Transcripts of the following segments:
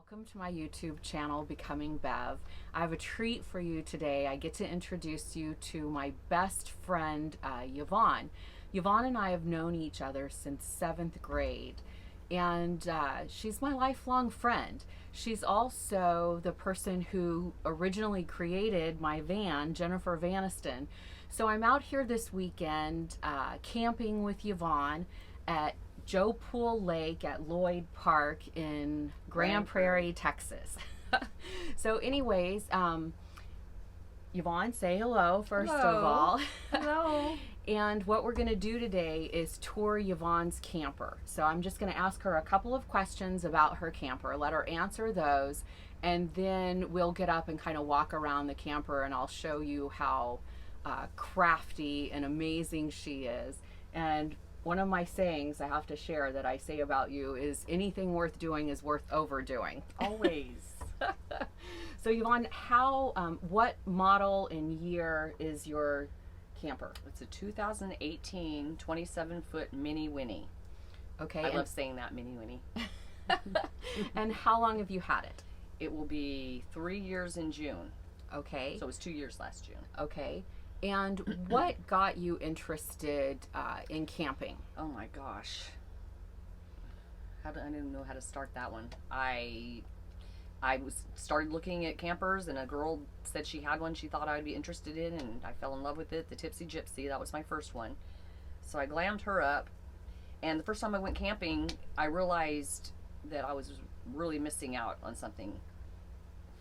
Welcome to my YouTube channel, Becoming Bev. I have a treat for you today. I get to introduce you to my best friend, Yvonne. Yvonne and I have known each other since 7th grade, and she's my lifelong friend. She's also the person who originally created my van, Jennifer Vaniston. So I'm out here this weekend camping with Yvonne at Joe Pool Lake at Lloyd Park in Grand Prairie, Texas. So anyways, Yvonne, say hello first of all. Hello. And what we're going to do today is tour Yvonne's camper. So I'm just going to ask her a couple of questions about her camper, let her answer those, and then we'll get up and kind of walk around the camper and I'll show you how crafty and amazing she is. And one of my sayings I have to share that I say about you is anything worth doing is worth overdoing. Always. So Yvonne, what model and year is your camper? It's a 2018 27-foot Minnie Winnie. Okay. I love saying that, Minnie Winnie. And how long have you had it? It will be 3 years in June. Okay. So it was 2 years last June. Okay. And what got you interested in camping? Oh my gosh. I don't even know how to start that one. I started looking at campers, and a girl said she had one she thought I would be interested in, and I fell in love with it. The Tipsy Gypsy, that was my first one. So I glammed her up, and the first time I went camping, I realized that I was really missing out on something.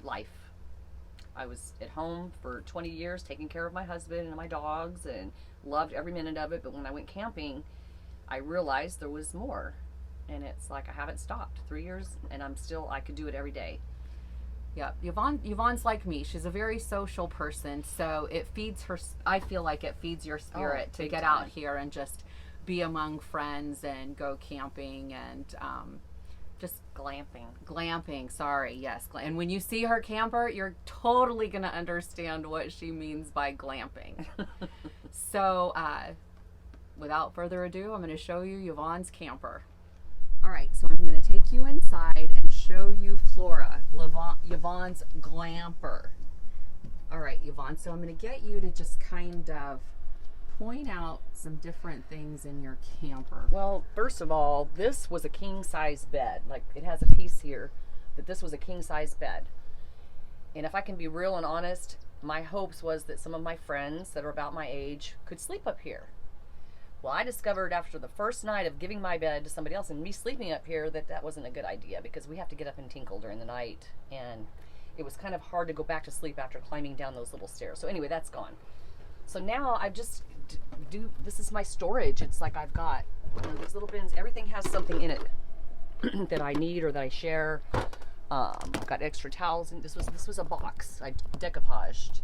Life. I was at home for 20 years taking care of my husband and my dogs and loved every minute of it. But when I went camping, I realized there was more. And it's like I haven't stopped. 3 years and I could do it every day. Yeah, Yvonne's like me. She's a very social person. So it feeds her, I feel like it feeds your spirit to get out here and just be among friends and go camping and just glamping, sorry, yes. And when you see her camper, you're totally going to understand what she means by glamping. So, without further ado, I'm going to show you Yvonne's camper. All right, so I'm going to take you inside and show you Flora, Yvonne's glamper. All right, Yvonne, so I'm going to get you to just kind of point out some different things in your camper. Well, first of all, this was a king-size bed. Like, it has a piece here, but this was a king-size bed. And if I can be real and honest, my hopes was that some of my friends that are about my age could sleep up here. Well, I discovered after the first night of giving my bed to somebody else and me sleeping up here that wasn't a good idea, because we have to get up and tinkle during the night, and it was kind of hard to go back to sleep after climbing down those little stairs. So anyway, that's gone. So now I just this is my storage. It's like I've got these little bins. Everything has something in it that I need or that I share. I've got extra towels, and this was a box I decoupaged.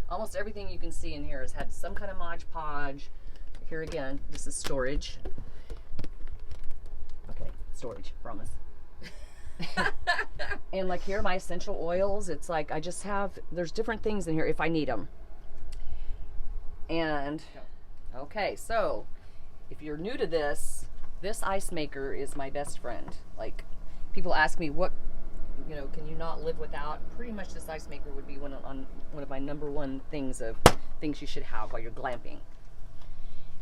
Almost everything you can see in here has had some kind of Mod Podge. Here again, this is storage. Okay, storage, promise. And like here, my essential oils. It's like I just have, there's different things in here if I need them. And okay, so if you're new to this ice maker is my best friend. Like, people ask me, what, can you not live without? Pretty much this ice maker would be one of my number one things you should have while you're glamping.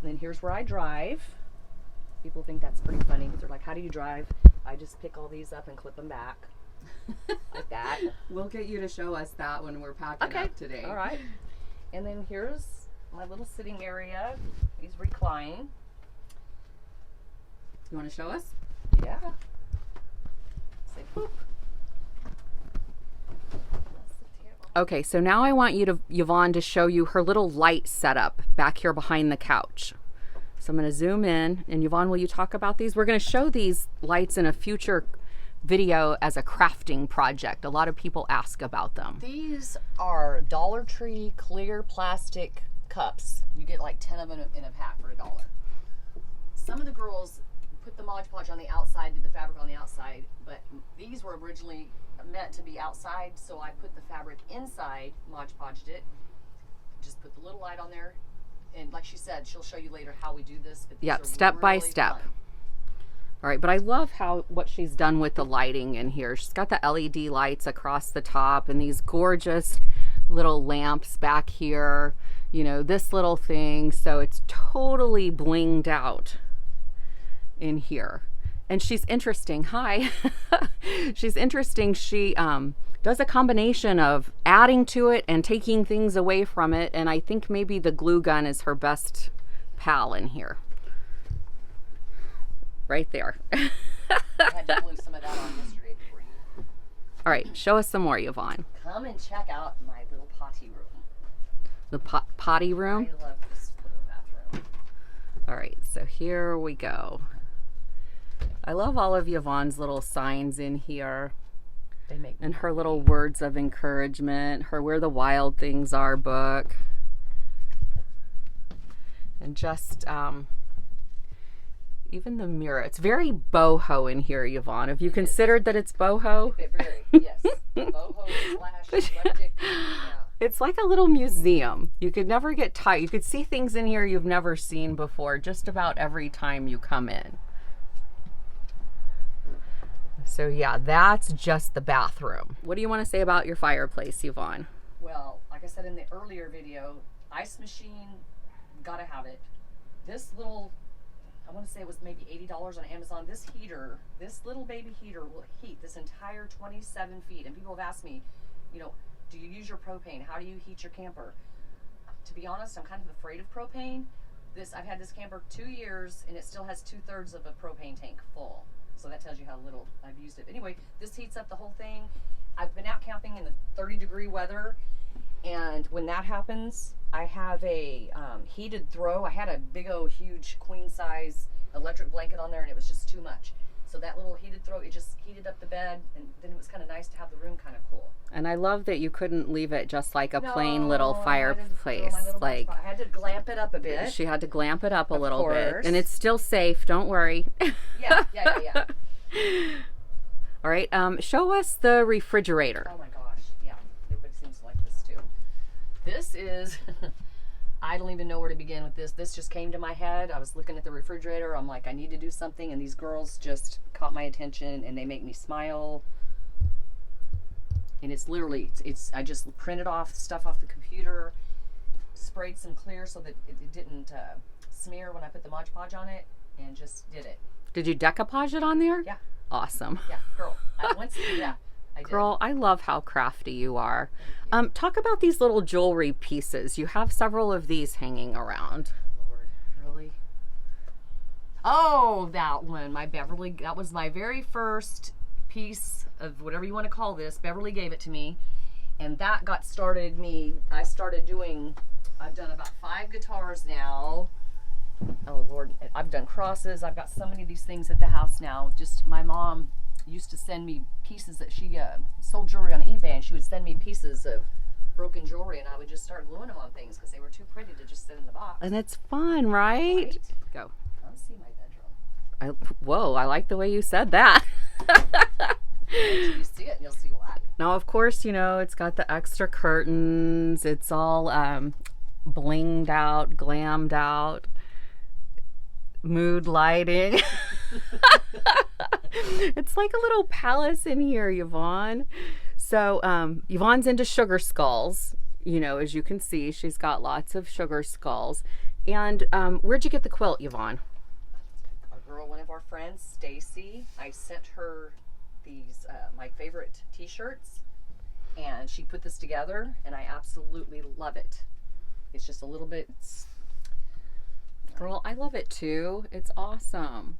And then here's where I drive. People think that's pretty funny because they're like, how do you drive? I just pick all these up and clip them back. Like that. We'll get you to show us that when we're packing up today. All right. And then here's my little sitting area. These recline. You want to show us? Yeah. Say poop. Okay, so now I want Yvonne to show you her little light setup back here behind the couch. So I'm going to zoom in, and Yvonne, will you talk about these? We're going to show these lights in a future video as a crafting project. A lot of people ask about them. These are Dollar Tree clear plastic cups. You get like 10 of them in a pack for $1. Some of the girls put the Mod Podge on the outside, did the fabric on the outside, but these were originally meant to be outside, so I put the fabric inside, Mod Podged it, just put the little light on there, and like she said, she'll show you later how we do this. But these are step by really step. fun. All right, but I love what she's done with the lighting in here. She's got the LED lights across the top and these gorgeous little lamps back here. You know, this little thing, so it's totally blinged out in here. And she's interesting. Hi. She's interesting. She does a combination of adding to it and taking things away from it. And I think maybe the glue gun is her best pal in here. Right there. I had to glue some of that on yesterday for you. All right, show us some more, Yvonne. Come and check out my little potty room. The potty room? I love this little bathroom. All right, so here we go. I love all of Yvonne's little signs in here. They make and her little words of encouragement, her Where the Wild Things Are book. And just even the mirror. It's very boho in here, Yvonne. Have you considered that it's boho? Very, yes. Boho slash eclectic. Yeah. It's like a little museum. You could never get tired. You could see things in here you've never seen before just about every time you come in. So yeah, that's just the bathroom. What do you want to say about your fireplace, Yvonne? Well, like I said in the earlier video, ice machine, gotta have it. This little, I want to say it was maybe $80 on Amazon. This heater, this little baby heater will heat this entire 27 feet. And people have asked me, you know, do you use your propane? How do you heat your camper? To be honest, I'm kind of afraid of propane. I've had this camper 2 years and it still has 2/3 of a propane tank full. So that tells you how little I've used it. Anyway, this heats up the whole thing. I've been out camping in the 30-degree weather, and when that happens, I have a heated throw. I had a big old huge queen size electric blanket on there, and it was just too much. So that little heated throw, it just heated up the bed, and then it was kind of nice to have the room kind of cool. And I love that you couldn't leave it just like a plain little fireplace. I had to glamp it up a bit. She had to glamp it up a little course. bit. And it's still safe, don't worry. Yeah. All right, show us the refrigerator. Oh my gosh, yeah. Everybody seems to like this too. This is, I don't even know where to begin with this. This just came to my head. I was looking at the refrigerator. I'm like, I need to do something. And these girls just caught my attention and they make me smile. And it's literally, I just printed off stuff off the computer, sprayed some clear so that it didn't smear when I put the Mod Podge on it, and just did it. Did you decoupage it on there? Yeah. Awesome. Yeah, girl. I did. Girl, I love how crafty you are. Talk about these little jewelry pieces. You have several of these hanging around. Lord, really? Oh, that one. That was my very first piece of whatever you want to call this. Beverly gave it to me, and that I've done about 5 guitars now. Oh Lord, I've done crosses. I've got so many of these things at the house now. Just my mom used to send me pieces that she sold jewelry on eBay, and she would send me pieces of broken jewelry, and I would just start gluing them on things because they were too pretty to just sit in the box. And it's fun, right? Go. Come see my bedroom. Whoa, I like the way you said that. Wait till you see it and you'll see why. Now, of course, you know, it's got the extra curtains. It's all blinged out, glammed out. Mood lighting. It's like a little palace in here, Yvonne. So Yvonne's into sugar skulls. You know, as you can see, she's got lots of sugar skulls. And where'd you get the quilt, Yvonne? A girl, one of our friends, Stacy, I sent her these my favorite t-shirts, and she put this together, and I absolutely love it. It's just a little bit. Girl, I love it too. It's awesome.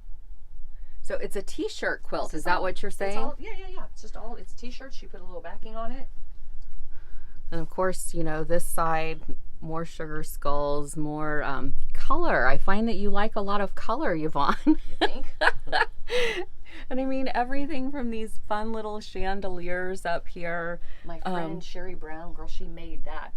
So it's a t-shirt quilt. Is that what you're saying? Yeah. It's t-shirts. She put a little backing on it. And of course, you know, this side, more sugar skulls, more color. I find that you like a lot of color, Yvonne. You think? And I mean, everything from these fun little chandeliers up here. My friend Sherry Brown, girl, she made that.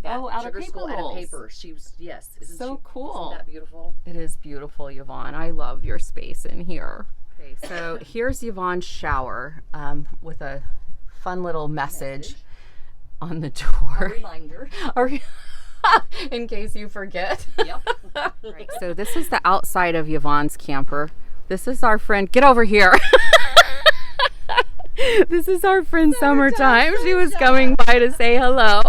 Out sugar of skull paper out of rolls. paper. She was, yes. So cool. Isn't that beautiful? It is beautiful, Yvonne. I love your space in here. Okay, so here's Yvonne's shower with a fun little message on the door. A reminder. In case you forget. Yep. Right, so this is the outside of Yvonne's camper. This is our friend. Get over here. This is our friend Summertime. She was coming by to say hello.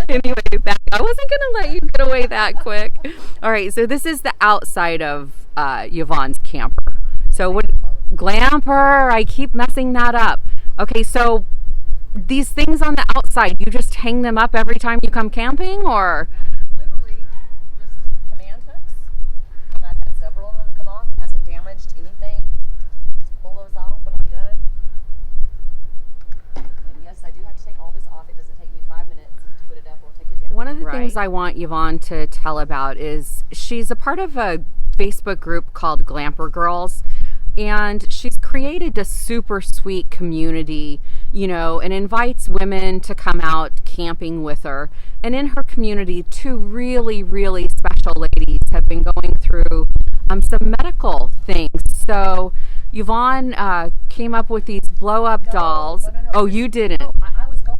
Anyway, back. I wasn't going to let you get away that quick. All right, so this is the outside of Yvonne's camper. So what? Glamper. I keep messing that up. Okay, so these things on the outside, you just hang them up every time you come camping, or? Literally, just command hooks. And I've had several of them come off. It hasn't damaged anything. Just pull those off when I'm done. And yes, I do have to take all this off. It doesn't take me 5 minutes to put it up or take it down. One of the things I want Yvonne to tell about is she's a part of a Facebook group called Glamper Girls, and she's created a super sweet community, you know, and invites women to come out camping with her. And in her community, 2 really, really special ladies have been going through some medical things. So Yvonne came up with these blow-up dolls. No. Oh, you didn't? No, I was gone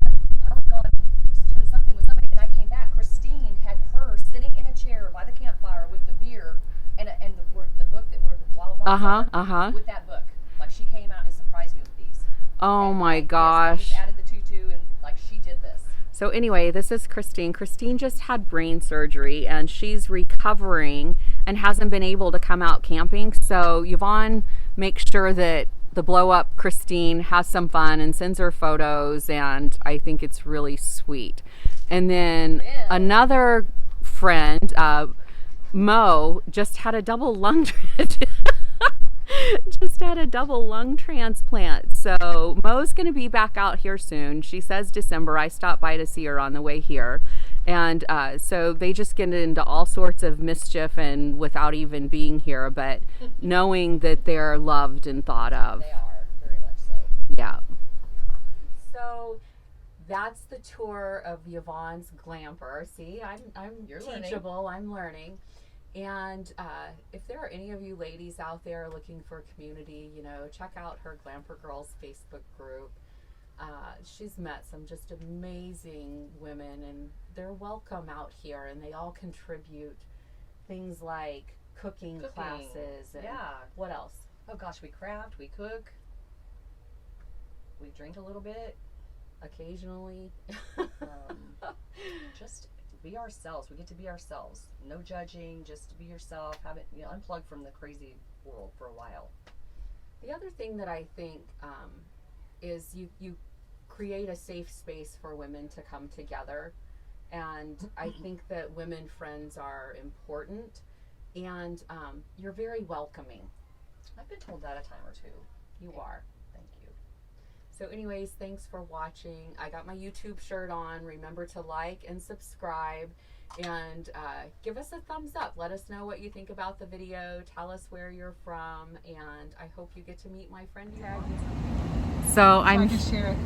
doing something with somebody, and I came back. Christine had her sitting in a chair by the campfire with the beer and the book that were the wild moms with that book. Like, she came out and surprised me with these. Oh and my I gosh. just added the tutu, and like, she did this. So anyway, this is Christine. Christine just had brain surgery and she's recovering and hasn't been able to come out camping. So Yvonne makes sure that the blow up Christine has some fun and sends her photos, and I think it's really sweet. And then another friend, Mo, just had a double lung transplant. So Mo's going to be back out here soon. She says December. I stopped by to see her on the way here. And so they just get into all sorts of mischief and without even being here, but knowing that they're loved and thought of. They are, very much so. Yeah. So that's the tour of Yvonne's Glamper. See, I'm You're teachable. learning. I'm learning. And if there are any of you ladies out there looking for community, you know, check out her Glamper Girls Facebook group. She's met some just amazing women, and they're welcome out here, and they all contribute things like cooking classes. And what else? Oh gosh, we craft, we cook, we drink a little bit. Occasionally. Just be ourselves. We get to be ourselves. No judging, just be yourself. Have it, unplug from the crazy world for a while. The other thing that I think is you create a safe space for women to come together, and I think that women friends are important, and you're very welcoming. I've been told that a time or two. You are. Thank you. So anyways, thanks for watching. I got my YouTube shirt on. Remember to like and subscribe, and give us a thumbs up. Let us know what you think about the video. Tell us where you're from, and I hope you get to meet my friend Yvonne. So I can share it.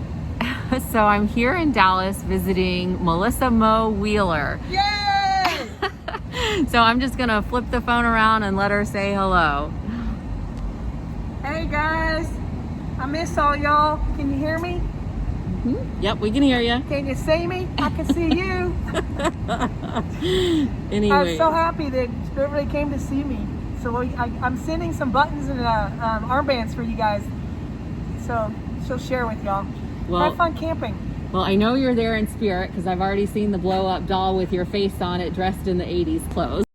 So I'm here in Dallas visiting Melissa Mo Wheeler. Yay! So I'm just gonna flip the phone around and let her say hello. Hey guys, I miss all y'all. Can you hear me? Mm-hmm. Yep, we can hear you. Can you see me? I can see you. Anyway. I'm so happy that everybody came to see me. So I'm sending some buttons and armbands for you guys. So she'll share with y'all. Well, have fun camping. Well, I know you're there in spirit because I've already seen the blow-up doll with your face on it dressed in the 80s clothes.